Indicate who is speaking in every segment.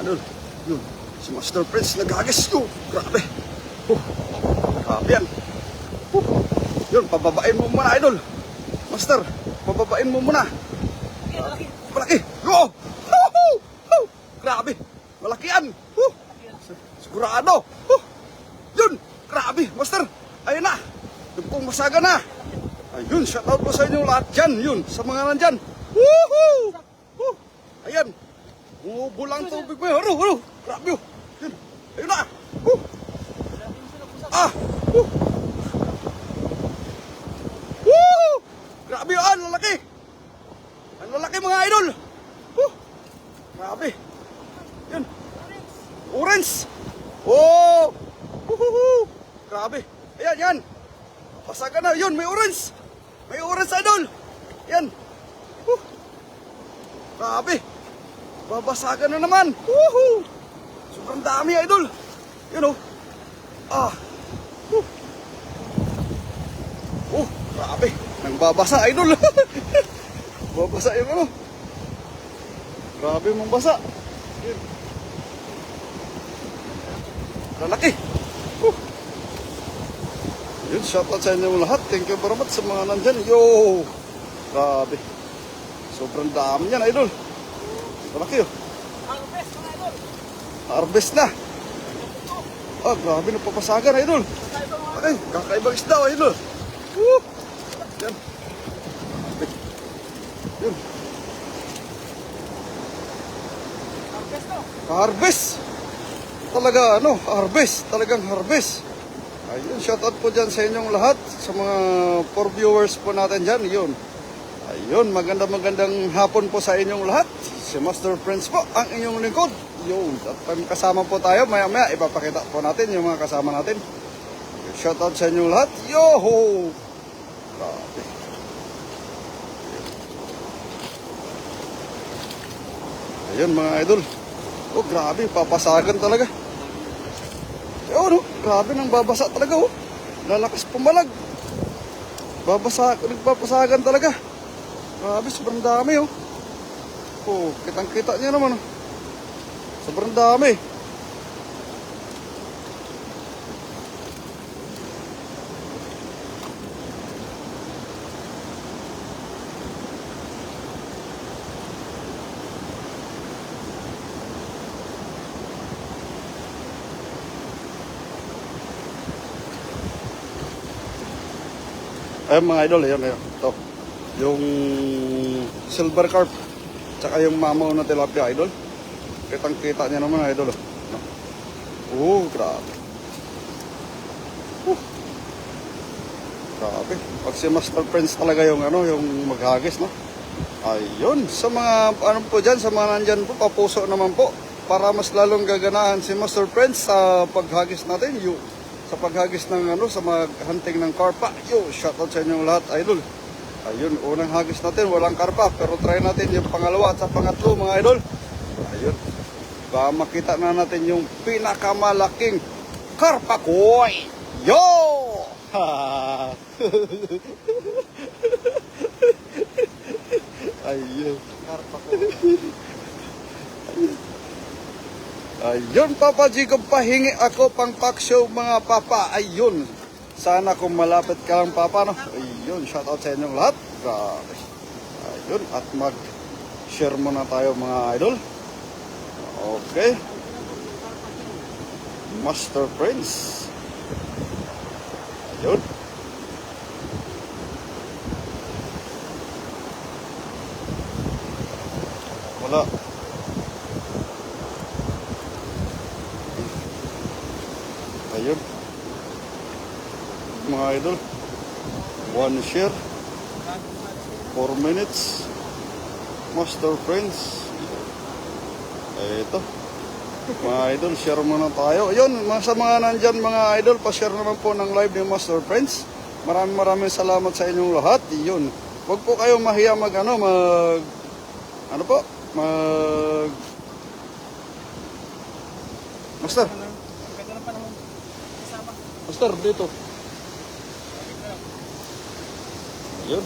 Speaker 1: idol. Yun, si Master Prince naghagis. Yun, grabe. Grabe yan. Yun, pababain mo muna, idol. Master, pababain mo muna. Malaki. Yo! Grabe. Malaki yan. Sigurado. Yun, grabe. Master, ayun na. Yung pong masaga na. Ayun, shoutout po sa inyo lahat dyan. Yun, sa mga nandyan. Woohoo! Ayan. Bulang tubig mo. Grabe. Yun. Ayun na. Grabe yun. Ang lalaki. Ang lalaki mga idol. Grabe. Yun. Orange. Oh. Grabe. Ayan, yan. Pasaga na. Yun, may orange. May orange, idol. Yan. Grabe. Babasagan na naman. Sobrang dami, idol. Yun, grabe. Nang babasa, idol. Babasa yung ano. Grabe mong basa. Yun. Lalaki. Yun, shoutout sa inyo lahat. Thank you very much sa mga nandyan. Yo! Grabe. Sobrang dami yan, idol. Malaki,
Speaker 2: Harvest, mga idol.
Speaker 1: Harvest na. Grabe na papasagan, idol. Ay, kakaibang isda, idol. Yan. Grabe. Yun.
Speaker 2: Harvest to.
Speaker 1: Harvest. Talaga, harvest. Talagang harvest. Ayun, shoutout po dyan sa inyong lahat. Sa mga 4 viewers po natin dyan, yun. Ayun, magandang hapon po sa inyong lahat. Si Master Prince po, ang inyong lingkod. Yun, at kasama po tayo. Maya-maya, ipapakita po natin yung mga kasama natin. Shoutout sa inyong lahat. Yo-ho! Grabe. Ayun, mga idol. Grabe, papasagan talaga. Grabe nang babasa talaga, lalakas pumalag. Nagpapasagan talaga. Grabe, sobrang dami, kitang-kita niya naman, sobrang dami. Ayun mga idol, ayun. Ito. Yung silver carp. Tsaka yung mamaw na tilapia, idol. Kitang-kita niya naman, idol. Grabe. Grabe. Pag si Master Prince talaga yung yung maghagis, no? Ayun. Sa mga, po dyan, sa mga nandyan po, papuso naman po. Para mas lalong gaganahan si Master Prince sa paghagis natin. Sa paghagis ng sa maghunting ng karpa. Shoutout sa inyong lahat, idol. Ayun, unang hagis natin, walang karpa. Pero try natin yung pangalawa at sa pangatlo, mga idol. Ayun. Baka makita na natin yung pinakamalaking karpa koy. Yo! Ayun. Karpa koy. Ayun, Papa Jacob, pahingi ako pang paksyo, mga papa. Ayun. Sana kung malapit ka lang, papa, no? Ayun, shoutout sa inyong lahat. Grabe. Ayun, at mag-share muna tayo, mga idol. Okay. Master Prince. Ayun. Wala. Ayun. Mga idol. 1 share. 4 minutes. Master Prince. Ito. Mga idol, share muna tayo. Ayun, sa mga nandyan, mga idol, pa-share naman po ng live ni Master Prince. Maraming salamat sa inyong lahat. Yun. Huwag po kayo mahiya Master. Master, dito. Ayun.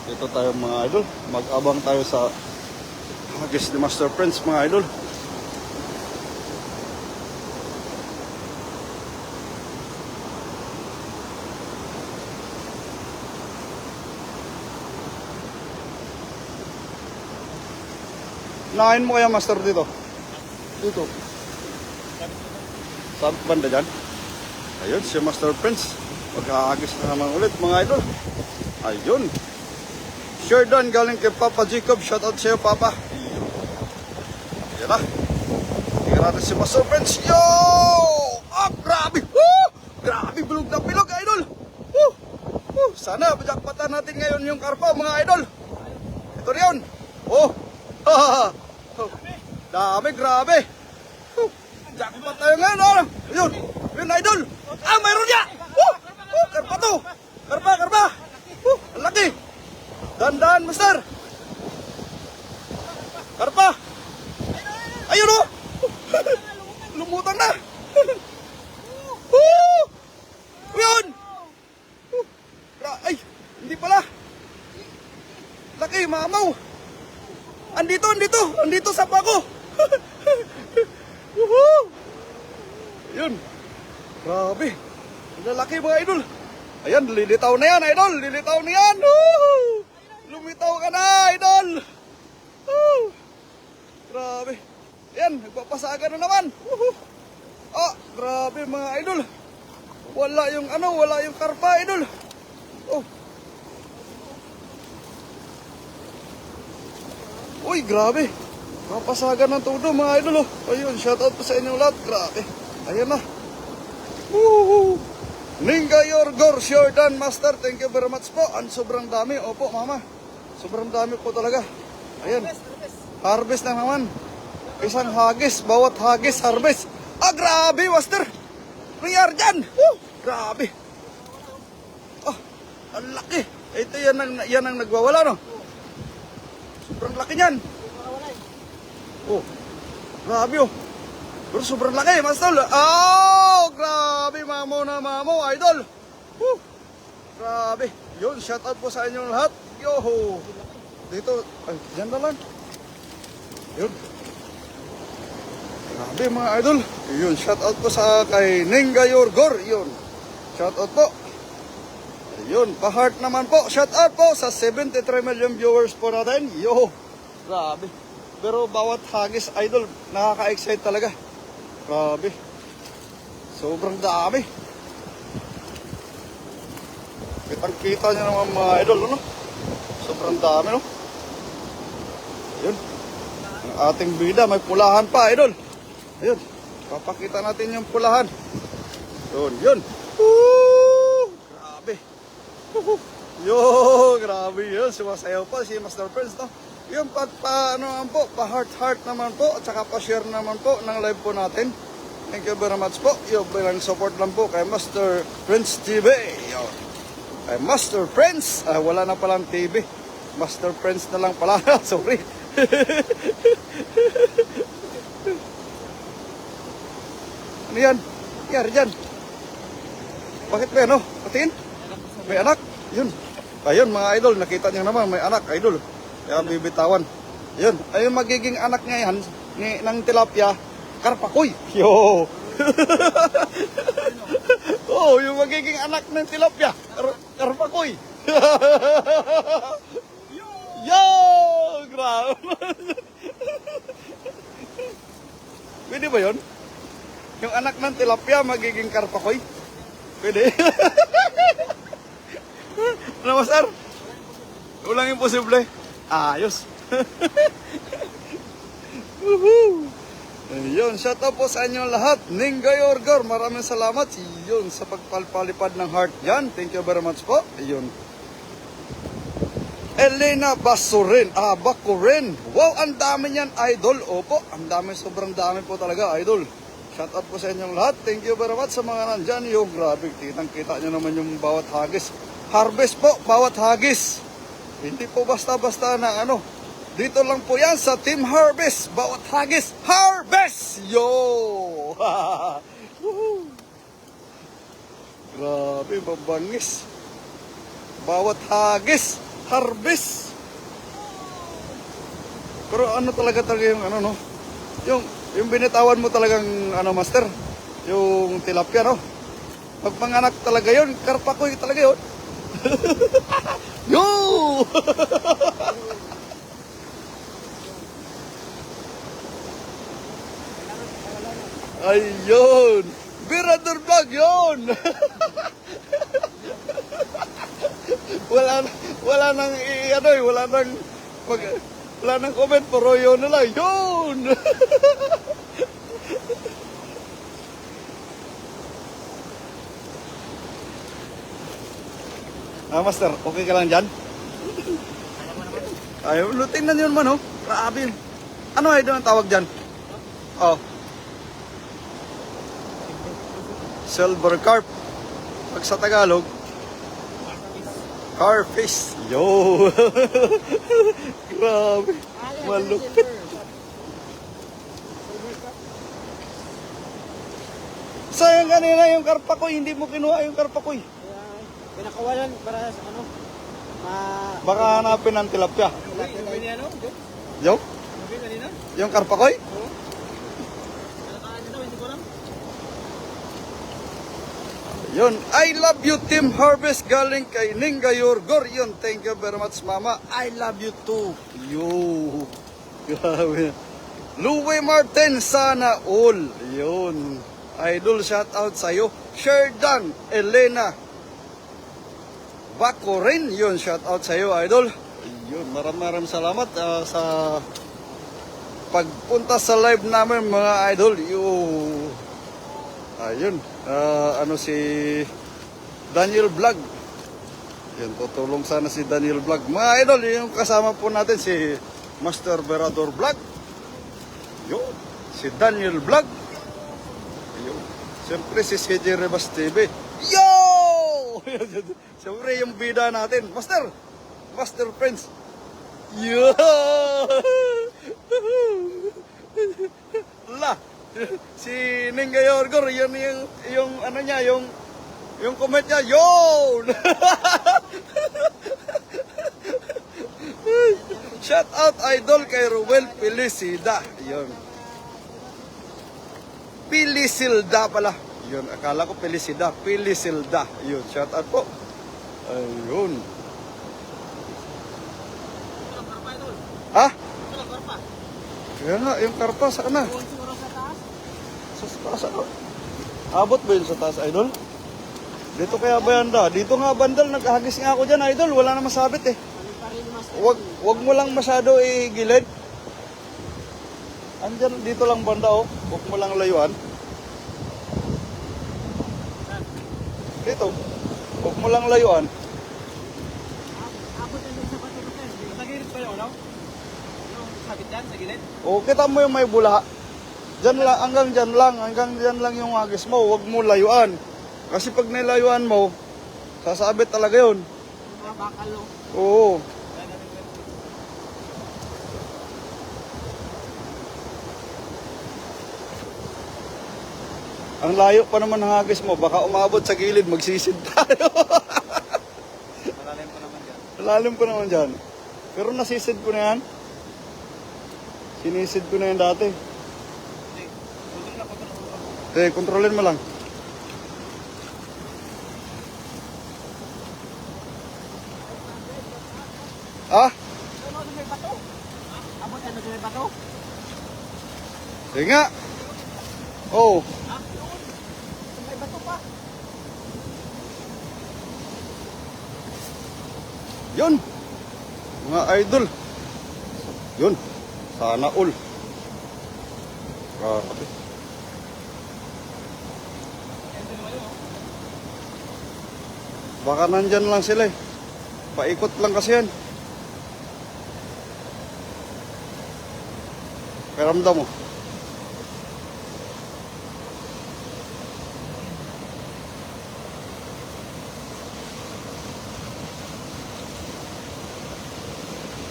Speaker 1: Dito tayo, mga idol. Mag-abang tayo sa hagis ni Master Prince, mga idol. Nain mo kaya master dito? Dito. Sa banda dyan. Ayun, si Master Prince. Mag-aagis na naman ulit mga idol. Ayun. Sure done galing kay Papa Jacob. Shoutout sa iyo, Papa. Yan na. Tingnan natin si Master Prince. Yo! Ah, grabe! Woo! Grabe, bilog na bilog, idol! Woo! Woo! Sana, jackpotan natin ngayon yung karpa, mga idol. Ito na yun. Oh! Dami, grabe! Woo! Jackpot tayo ngayon, oh! Ayun! Yun, idol! Ah, mayroon niya! Woo! Woo! Karpa to! Karpa, karpa! Woo! Ang laki! Dandan, master! Karpa! Ayun, oh! Lumutan na! Woo! Yun! Ay, hindi pala! Laki, mamaw! Andito sa pako! Woohoo! Yun! Grabe! Ang lalaki mga idol! Ayan, lilitaw na yan, idol! Lilitaw na yan! Woo! Lumitaw ka na, idol! Woo! Grabe! Ayan, nagpapasaga na naman! Woohoo! Ah, grabe mga idol! Wala yung karpa, idol! Oh! Uy, grabe! Papasaga ng todo mga idol, oh! Ayun, shoutout po sa inyong lahat, grabe! Ayan na! Woohoo! Ninga Yorgor, sure done, master. Thank you very much po. Ang sobrang dami. Opo, mama. Sobrang dami po talaga. Ayan. Harvest na naman. Isang hagis. Bawat hagis, harvest. Ah, grabe, master. Nangyari dyan. Woo! Grabe. Ah, ang laki. Ito yan ang nagwawala, no? Sobrang laki niyan. Oh, grabe, oh. Pero sobrang laki, master. Oh, grabe, mamo na mamo, idol. Woo! Grabe. Yun, shout out po sa inyong lahat. Yo! Dito, ay, dyan na lang. Yun. Grabe mga idol. Yun, shout out po sa kay Ninga Yorgor. Yun. Shout out po. Yun, pa-heart naman po. Shout out po sa 73 million viewers po natin. Yo! Grabe. Pero bawat hagis, idol, nakaka-excite talaga. Grabe. Sobrang dami. Kitang-kita nyo naman mga idol, no? Sobrang dami, no? Yun. Ang ating bida, may pulahan pa, idol. Ayun. Papakita natin yung pulahan. Yun. Woo! Grabe. Yo, grabe yun. Sumasayaw pa si Master Prince, no? Yung pa-heart naman po, at saka pa-share naman po ng live po natin. Thank you very much po. Yung bilang support lang po kay Master Prince TV. Yo. Kay Master Prince. Wala na palang TV. Master Prince na lang pala. Sorry. Ano yan? Nangyari dyan? Bakit ba yan, no? Patingin? May anak? Yun. Ayun mga idol, nakita nyo naman, may anak, idol. Kaya bibitawan. Yun. Ayun magiging anak ngayon ng tilapia, karpakoy. Yo! Oh, yung magiging anak ng tilapia, karpakoy. Yo! Grabe. Pwede ba yun? Yung anak ng tilapia magiging karpakoy? Pwede? Ano, sir? Walang imposible. Ayos. Woohoo! Ayun, shout out po sa inyo lahat. Ninga Yorgor, maraming salamat. Yun, sa pagpalpalipad ng heart dyan. Thank you very much po. Ayun. Elena Basurin. Bakurin. Wow, ang dami niyan, idol. Opo, ang dami, sobrang dami po talaga, idol. Shout out po sa inyong lahat. Thank you very much sa mga nandyan. Yung grabe, kitang-kita nyo naman yung bawat hagis. Harvest po, bawat hagis. Hindi po basta-basta na ano. Dito lang po yan sa Team Harvest. Bawat hagis, harvest! Yo! Grabe, babangis. Bawat hagis, harvest. Pero ano talaga yung ano, no? Yung binitawan mo talagang ano, master, yung tilapia, no? Pag manganak talaga yun, karpakoy talaga yun. Yo! Ayun! Birador Vlog yun! wala nang wala nang comment, pero yun na lang, yun! Master, okay ka lang dyan? Ay, tingnan yun man, oh. Grabe. Ano ay doon ang tawag dyan? Oh. Silver carp. Pag sa Tagalog, carfish. Yo! Grabe. Malupit. Sayang kanina yung karpakoy. Hindi mo kinuha yung karpakoy.
Speaker 2: Pinakawalan para sa ano?
Speaker 1: Baka hanapin ng tilapia.
Speaker 2: Uy, ano?
Speaker 1: Yo?
Speaker 2: Uy, kanina?
Speaker 1: Yung karpakoy?
Speaker 2: Oo. Nakakaan nito, hindi ko alam.
Speaker 1: Yun, I love you Team Harvest galing kay Ninga Yorgor. Yun, thank you very much mama. I love you too. Yo. Grabe. Louie Martin, sana all. Yun. Idol, shout out sa'yo. Sherdan, Elena. Bako rin. Yun, shout out sa'yo, Idol. Yun, maraming salamat sa pagpunta sa live namin mga Idol. Ayun, ano si Daniel Vlog. Yun, tutulong sana si Daniel Vlog. Mga Idol, yung kasama po natin si Master Berador Vlog. Yun, si Daniel Vlog. Yun, siyempre si CJ Rebas TV. Yo! Siyempre yung bida natin. Master Friends. Yo! La! Si Ninga Yorgor, yan yung ano niya, yung comment niya, yo! Shout out Idol kay Ruel Pelicida. Yun. Pilisilda pala. Yun, akala ko Pelicida. Pilisilda. Yun, shout out po. Ayun. Ha? Kaya nga, yung karpa, saan na? Sa taas ako. Abot ba yun sa taas, Idol? Dito kaya banda? Dito nga bandal, naghagis nga ako dyan, Idol. Wala na masabit eh. Wag mo lang masyado igilid. Andyan, dito lang banda oh. Wag mo lang layuan. Dito. Wag mo lang layuan.
Speaker 2: Sa gilid ba yun, no? Yung sabit dyan, sa gilid?
Speaker 1: O, kita mo yung may bula. Dyan lang, hanggang dyan lang yung hagis mo. Wag mo layuan. Kasi pag nilayuan mo, sasabit talaga yun.
Speaker 2: Yung mga bakal, no?
Speaker 1: Oo. Ang layo pa naman ng hagis mo, baka umabot sa gilid, magsisid tayo.
Speaker 2: Malalim pa naman dyan.
Speaker 1: Lalim pa naman dyan. Pero nasisid ko na yan. Sinisid ko na yan dati. Kontrolin mo lang. Ah?
Speaker 2: Ano sa may bato? Abot ano sa may bato?
Speaker 1: Sige nga. Oh.
Speaker 2: Ha? Yun. Sa may bato pa.
Speaker 1: Yun. Mga idol. Yun. Sana all. Grabe. Baka nandyan lang sila eh. Paikot lang kasi yan. Pakiramdam mo.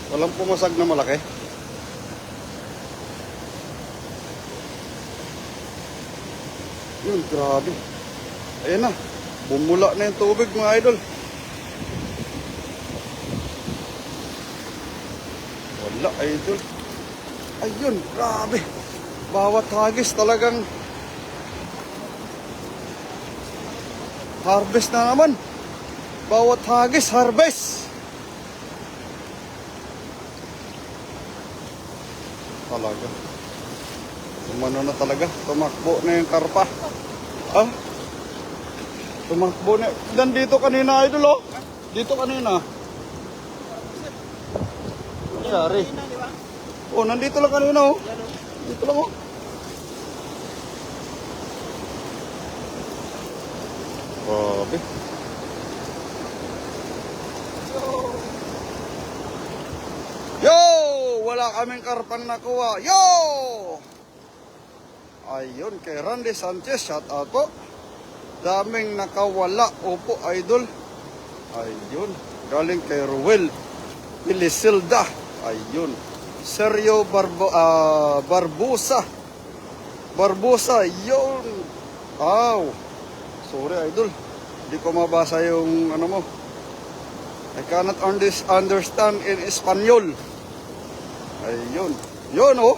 Speaker 1: Walang pumasag na malaki. Yun, grabe. Ayan na. Bumula na yung tubig mga idol. Wala, idol. Ayun, grabe. Bawat hagis talagang harvest na naman. Bawat hagis, harvest. Talaga. Umano na talaga. Tumakbo na yung karpa. Ah? Tumakbo na. Nandito kanina, idol, oh. Dito kanina. Nangyari. Oh, nandito lang kanina, oh. Dito lang, oh. Grabe. Yo! Wala kaming karpang nakuha. Yo! Ayun, kay Randy Sanchez, shout out po. Daming nakawala. Opo, idol. Ayun. Galing kay Ruel Pilisilda. Ayun. Sergio Barbosa. Barbosa, yun. Aw. Sorry, idol. Hindi ko mabasa yung ano mo. I cannot understand in Espanyol. Ayun. Yun, oh.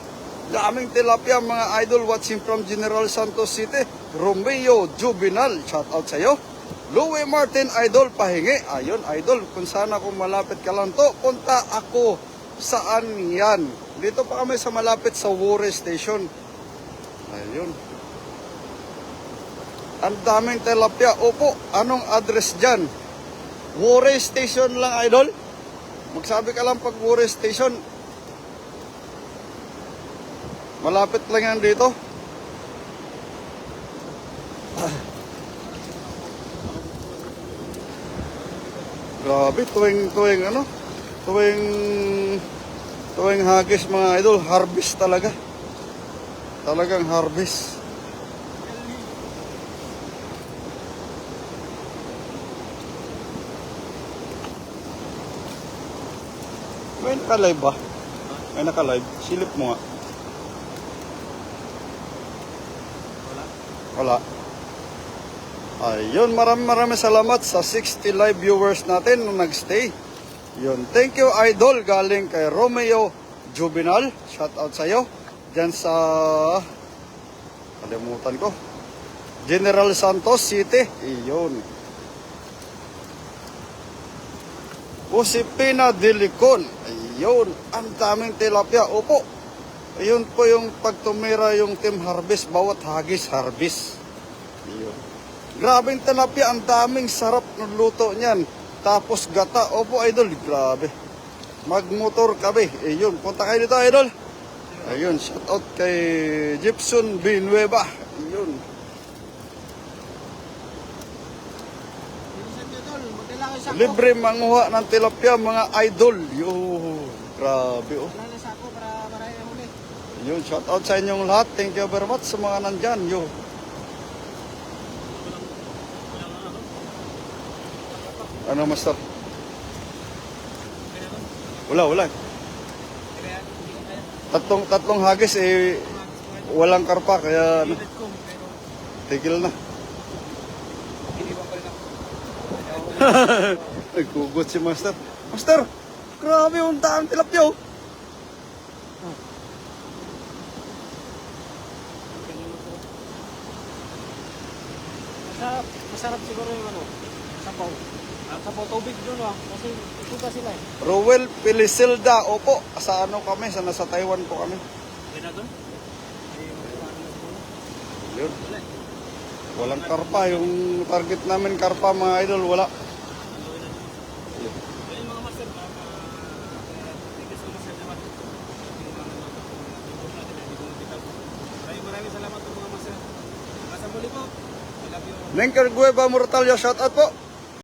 Speaker 1: Daming tilapia, mga idol, watching from General Santos City. Romeo Juvenal, shout out sa'yo. Louie Martin, idol, pahingi. Ayun, idol, kung sana kung malapit ka lang to, punta ako. Saan yan? Dito pa kami sa malapit sa Wore Station. Ayun. Ang daming tilapia. Opo, anong address dyan? Wore Station lang, idol. Magsabi ka lang pag Wore Station. Malapit lang yan dito. Grabe, tuwing ano? Tuwing hagis, mga idol, harvest talaga. Talagang harvest. May naka-live ba? May naka-live? Silip mo nga. Wala. Ayun, maraming salamat sa 60 live viewers natin nung nagstay. Yun, thank you, idol, galing kay Romeo Juvenal. Shout out sa'yo. Diyan sa, kalimutan ko, General Santos City. Iyon. Usipina Dilicon. Ayun, ang daming tilapia. Opo. Ayun po yung pagtumira yung team harvest, bawat hagis harvest. Ayun. Grabing tilapia, ang daming sarap ng luto niyan. Tapos gata. Opo, idol, grabe. Magmotor kami. Ayun, punta kayo dito, idol. Ayun, shout out kay Gibson Vinueva. Ayun. Libre manguha ng tilapia, mga idol. Yo, grabe, oh. Yun, shout out sa inyong lahat. Thank you very much sa mga nandyan. Yo. Ano, master? Wala. Tatlong hagis, eh, walang karpa, kaya ano, tigil na. Nagkugot si master. Master, grabe yung taang tilapia, oh.
Speaker 2: Masarap siguro yung ano, sabaw. Sabaw tubig doon, kasi ituga sila eh.
Speaker 1: Ruel Pilisilda, opo. Sa ano kami, sa nasa Taiwan po kami.
Speaker 2: Kaya na doon?
Speaker 1: Yun. Walang karpa. Yung target namin karpa, mga idol, wala.
Speaker 2: Yung mga master, tigas ko master naman. Maraming salamat po mga master. Hanggang sa muli po. I love you.
Speaker 1: Nenker Gueva Mortalia, shout out po.